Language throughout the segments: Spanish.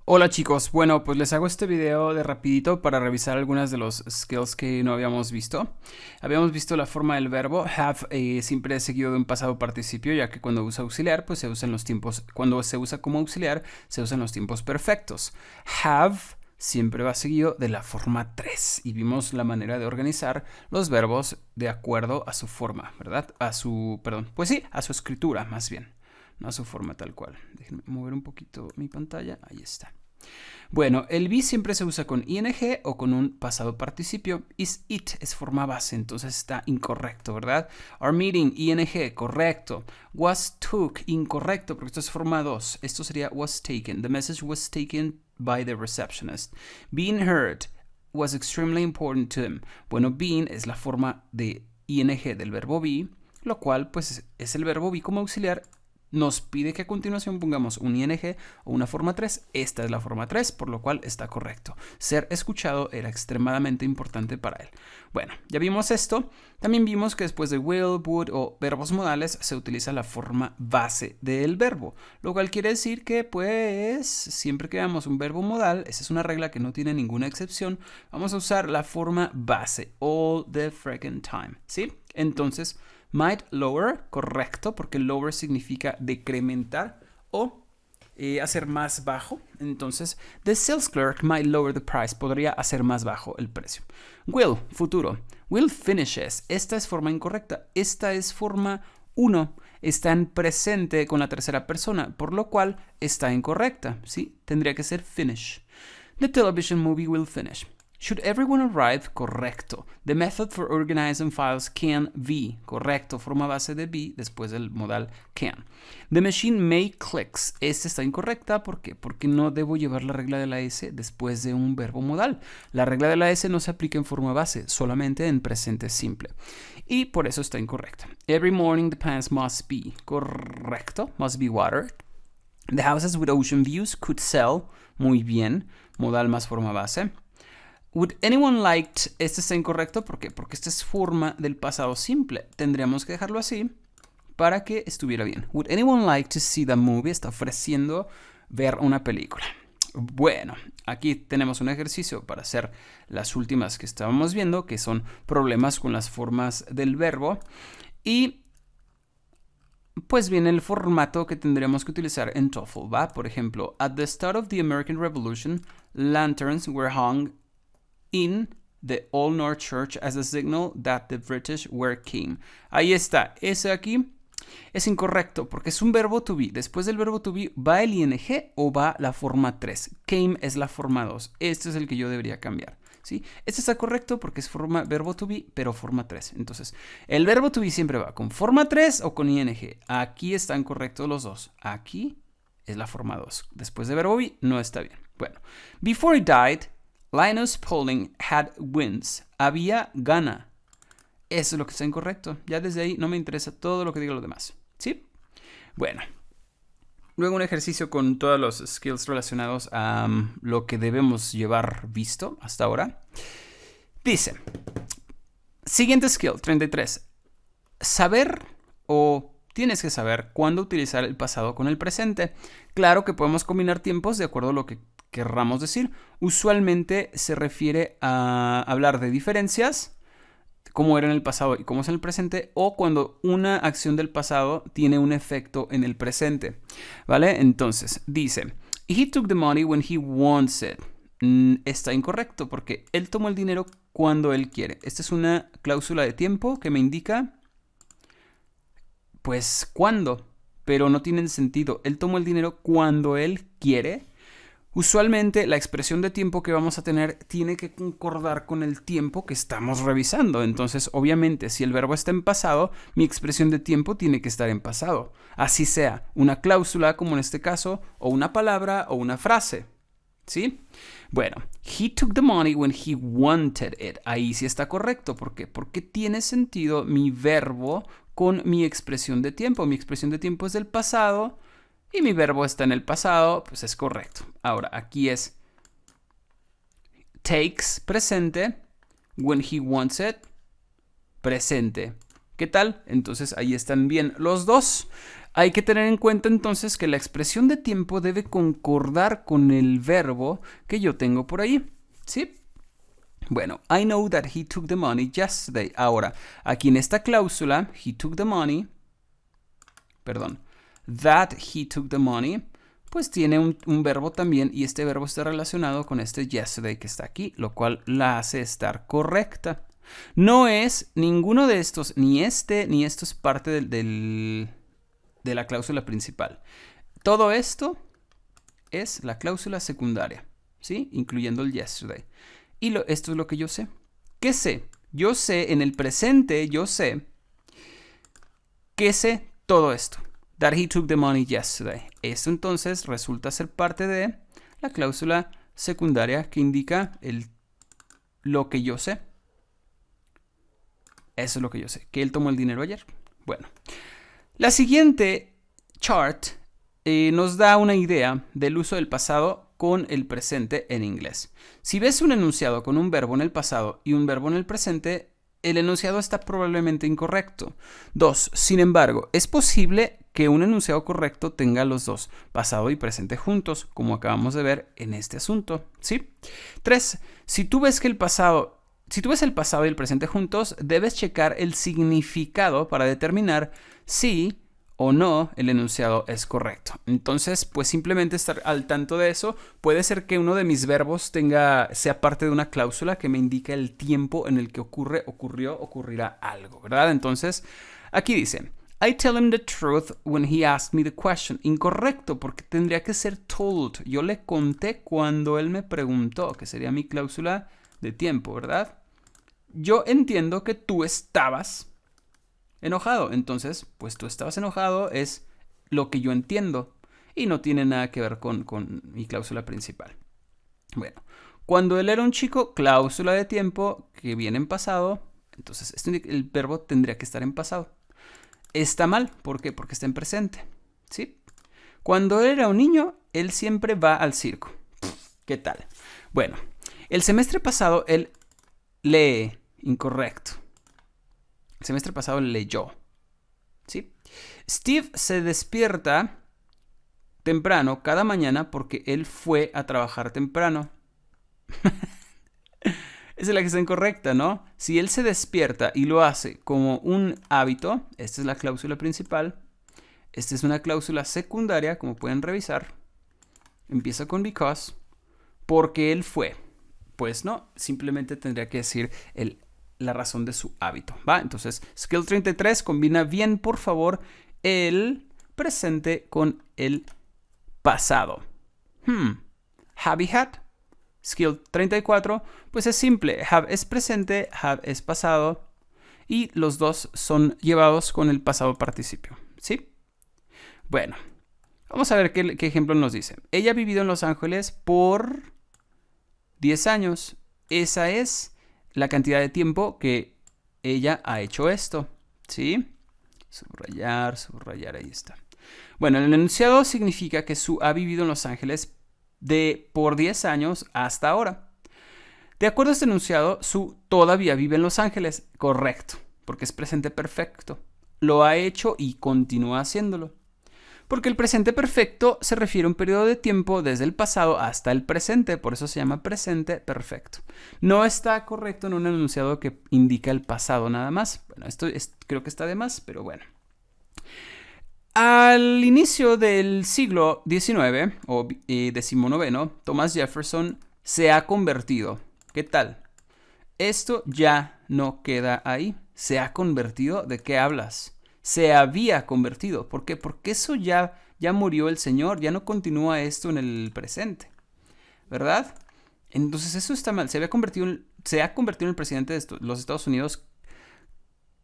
Hola chicos, bueno pues les hago este video de rapidito para revisar algunas de los skills que no habíamos visto. Habíamos visto la forma del verbo have siempre seguido de un pasado participio, ya que cuando usa auxiliar pues se usa en los tiempos, cuando se usa como auxiliar se usa en los tiempos perfectos. Have siempre va seguido de la forma 3 y vimos la manera de organizar los verbos de acuerdo a su forma, ¿verdad? Pues sí, a su escritura más bien. No a su forma tal cual. Déjenme mover un poquito mi pantalla. Ahí está. Bueno, el be siempre se usa con ing o con un pasado participio. Is it es forma base, entonces está incorrecto, ¿verdad? Our meeting, ing, correcto. Was took, incorrecto, porque esto es forma 2. Esto sería was taken. The message was taken by the receptionist. Being heard was extremely important to him. Bueno, being es la forma de ing del verbo be, lo cual pues es el verbo be como auxiliar. Nos pide que a continuación pongamos un ing o una forma 3. Esta es la forma 3, por lo cual está correcto. Ser escuchado era extremadamente importante para él. Bueno, ya vimos esto. También vimos que después de will, would o verbos modales se utiliza la forma base del verbo, lo cual quiere decir que pues siempre que veamos un verbo modal, esa es una regla que no tiene ninguna excepción, vamos a usar la forma base all the freaking time, ¿sí? Entonces, might lower, correcto, porque lower significa decrementar o hacer más bajo. Entonces, the sales clerk might lower the price, podría hacer más bajo el precio. Will, futuro. Will finishes. Esta es forma incorrecta. Esta es forma 1. Está en presente con la tercera persona, por lo cual está incorrecta. ¿Sí? Tendría que ser finish. The television movie will finish. Should everyone arrive? Correcto. The method for organizing files can be. Correcto. Forma base de be después del modal can. The machine make clicks. Esta está incorrecta. ¿Por qué? Porque no debo llevar la regla de la S después de un verbo modal. La regla de la S no se aplica en forma base, solamente en presente simple. Y por eso está incorrecta. Every morning the plants must be. Correcto. Must be watered. The houses with ocean views could sell. Muy bien. Modal más forma base. Would anyone liked? Este está incorrecto. ¿Por qué? Porque esta es forma del pasado simple. Tendríamos que dejarlo así para que estuviera bien. Would anyone like to see the movie? Está ofreciendo ver una película. Bueno, aquí tenemos un ejercicio para hacer las últimas que estábamos viendo, que son problemas con las formas del verbo. Y pues viene el formato que tendríamos que utilizar en TOEFL, ¿va? Por ejemplo, at the start of the American Revolution, lanterns were hung in the Old North Church as a signal that the British were king. Ahí está. Ese aquí es incorrecto porque es un verbo to be. Después del verbo to be, ¿va el ing o va la forma 3? Came es la forma 2. Este es el que yo debería cambiar. ¿Sí? Este está correcto porque es verbo to be, pero forma 3. Entonces, el verbo to be siempre va con forma 3 o con ing. Aquí están correctos los dos. Aquí es la forma 2. Después de verbo be, no está bien. Bueno, before he died, Linus Pauling had wins. Había gana. Eso es lo que está incorrecto. Ya desde ahí no me interesa todo lo que digan los demás. ¿Sí? Bueno. Luego un ejercicio con todos los skills relacionados a lo que debemos llevar visto hasta ahora. Dice, siguiente skill, 33. Saber o tienes que saber cuándo utilizar el pasado con el presente. Claro que podemos combinar tiempos de acuerdo a lo que querramos decir. Usualmente se refiere a hablar de diferencias, cómo era en el pasado y cómo es en el presente, o cuando una acción del pasado tiene un efecto en el presente, ¿vale? Entonces, dice, he took the money when he wants it. Está incorrecto porque él tomó el dinero cuando él quiere. Esta es una cláusula de tiempo que me indica, pues, cuándo, pero no tiene sentido. Él tomó el dinero cuando él quiere. Usualmente la expresión de tiempo que vamos a tener tiene que concordar con el tiempo que estamos revisando. Entonces, obviamente, si el verbo está en pasado, mi expresión de tiempo tiene que estar en pasado. Así sea una cláusula, como en este caso, o una palabra o una frase. ¿Sí? Bueno, he took the money when he wanted it. Ahí sí está correcto. ¿Por qué? Porque tiene sentido mi verbo con mi expresión de tiempo. Mi expresión de tiempo es del pasado y mi verbo está en el pasado, pues es correcto. Ahora, aquí es takes, presente, when he wants it, presente. ¿Qué tal? Entonces ahí están bien los dos. Hay que tener en cuenta entonces que la expresión de tiempo debe concordar con el verbo que yo tengo por ahí, ¿sí? Bueno, I know that he took the money yesterday. Ahora, aquí en esta cláusula, he took the money, perdón, that he took the money, pues tiene un verbo también y este verbo está relacionado con este yesterday que está aquí, lo cual la hace estar correcta. No es ninguno de estos, ni esto es parte de la cláusula principal. Todo esto es la cláusula secundaria, ¿sí? Incluyendo el yesterday. Y esto es lo que yo sé. ¿Qué sé? Yo sé, en el presente, yo sé que sé todo esto. That he took the money yesterday. Esto entonces resulta ser parte de la cláusula secundaria que indica lo que yo sé. Eso es lo que yo sé. Que él tomó el dinero ayer. Bueno. La siguiente chart nos da una idea del uso del pasado con el presente en inglés. Si ves un enunciado con un verbo en el pasado y un verbo en el presente, el enunciado está probablemente incorrecto. 2. Sin embargo, es posible que un enunciado correcto tenga los dos, pasado y presente juntos, como acabamos de ver en este asunto, ¿sí? 3. Si tú ves el pasado y el presente juntos, debes checar el significado para determinar si o no el enunciado es correcto. Entonces, pues simplemente estar al tanto de eso. Puede ser que uno de mis verbos sea parte de una cláusula que me indica el tiempo en el que ocurrirá algo, ¿verdad? Entonces, aquí dice, I tell him the truth when he asked me the question. Incorrecto, porque tendría que ser told. Yo le conté cuando él me preguntó, que sería mi cláusula de tiempo, ¿verdad? Yo entiendo que tú estabas enojado. Entonces, pues tú estabas enojado es lo que yo entiendo y no tiene nada que ver con mi cláusula principal. Bueno, cuando él era un chico, cláusula de tiempo que viene en pasado. Entonces, el verbo tendría que estar en pasado. Está mal, ¿por qué? Porque está en presente, ¿sí? Cuando él era un niño, él siempre va al circo. ¿Qué tal? Bueno, el semestre pasado él lee, incorrecto. El semestre pasado leyó, ¿sí? Steve se despierta temprano cada mañana porque él fue a trabajar temprano. Esa es la que está incorrecta, ¿no? Si él se despierta y lo hace como un hábito, esta es la cláusula principal. Esta es una cláusula secundaria, como pueden revisar. Empieza con because, porque él fue. Pues no, simplemente tendría que decir la razón de su hábito, ¿va? Entonces, Skill 33 combina bien, por favor, el presente con el pasado. Have you had? Skill 34, pues es simple. Have es presente, have es pasado. Y los dos son llevados con el pasado participio, ¿sí? Bueno, vamos a ver qué ejemplo nos dice. Ella ha vivido en Los Ángeles por 10 años. Esa es la cantidad de tiempo que ella ha hecho esto, ¿sí? Subrayar, ahí está. Bueno, el enunciado significa que Sue ha vivido en Los Ángeles por 10 años hasta ahora. De acuerdo a este enunciado, Sue todavía vive en Los Ángeles. Correcto, porque es presente perfecto. Lo ha hecho y continúa haciéndolo. Porque el presente perfecto se refiere a un periodo de tiempo desde el pasado hasta el presente, por eso se llama presente perfecto. No está correcto en un enunciado que indica el pasado nada más. Bueno, esto creo que está de más, pero bueno. Al inicio del siglo XIX, o XIX, Thomas Jefferson se ha convertido. ¿Qué tal? Esto ya no queda ahí. ¿Se ha convertido? ¿De qué hablas? Se había convertido. ¿Por qué? Porque eso ya murió el señor. Ya no continúa esto en el presente. ¿Verdad? Entonces eso está mal. Se ha convertido en el presidente de los Estados Unidos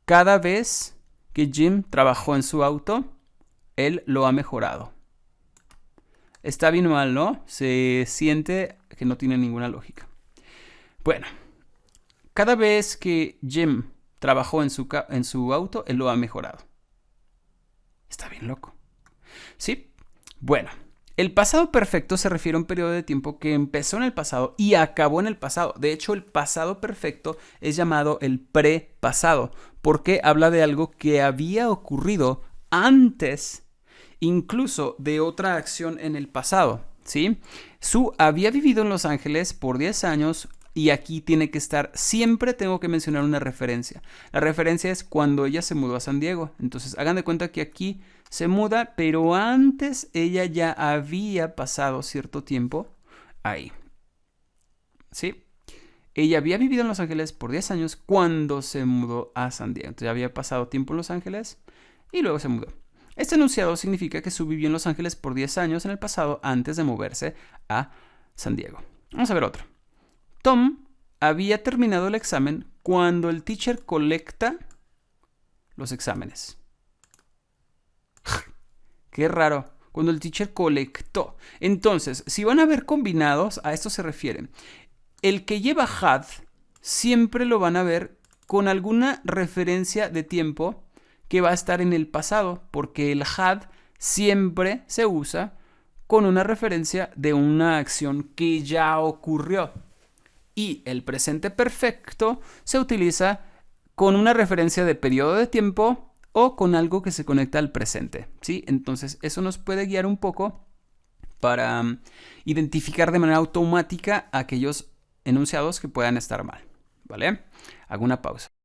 cada vez que Jim trabajó en su auto. Él lo ha mejorado. Está bien mal, ¿no? Se siente que no tiene ninguna lógica. Bueno, cada vez que Jim trabajó en su auto, él lo ha mejorado. Está bien loco. ¿Sí? Bueno, el pasado perfecto se refiere a un periodo de tiempo que empezó en el pasado y acabó en el pasado. De hecho, el pasado perfecto es llamado el prepasado, porque habla de algo que había ocurrido antes incluso de otra acción en el pasado, ¿sí? Sue había vivido en Los Ángeles por 10 años y aquí tiene que estar, siempre tengo que mencionar una referencia. La referencia es cuando ella se mudó a San Diego. Entonces, hagan de cuenta que aquí se muda, pero antes ella ya había pasado cierto tiempo ahí, ¿sí? Ella había vivido en Los Ángeles por 10 años cuando se mudó a San Diego. Entonces, ya había pasado tiempo en Los Ángeles y luego se mudó. Este enunciado significa que Sue vivió en Los Ángeles por 10 años en el pasado antes de moverse a San Diego. Vamos a ver otro. Tom había terminado el examen cuando el teacher colecta los exámenes. Qué raro. Cuando el teacher colectó. Entonces, si van a ver combinados, a esto se refieren. El que lleva had siempre lo van a ver con alguna referencia de tiempo que va a estar en el pasado, porque el had siempre se usa con una referencia de una acción que ya ocurrió. Y el presente perfecto se utiliza con una referencia de periodo de tiempo o con algo que se conecta al presente, ¿sí? Entonces, eso nos puede guiar un poco para identificar de manera automática aquellos enunciados que puedan estar mal, ¿vale? Hago una pausa.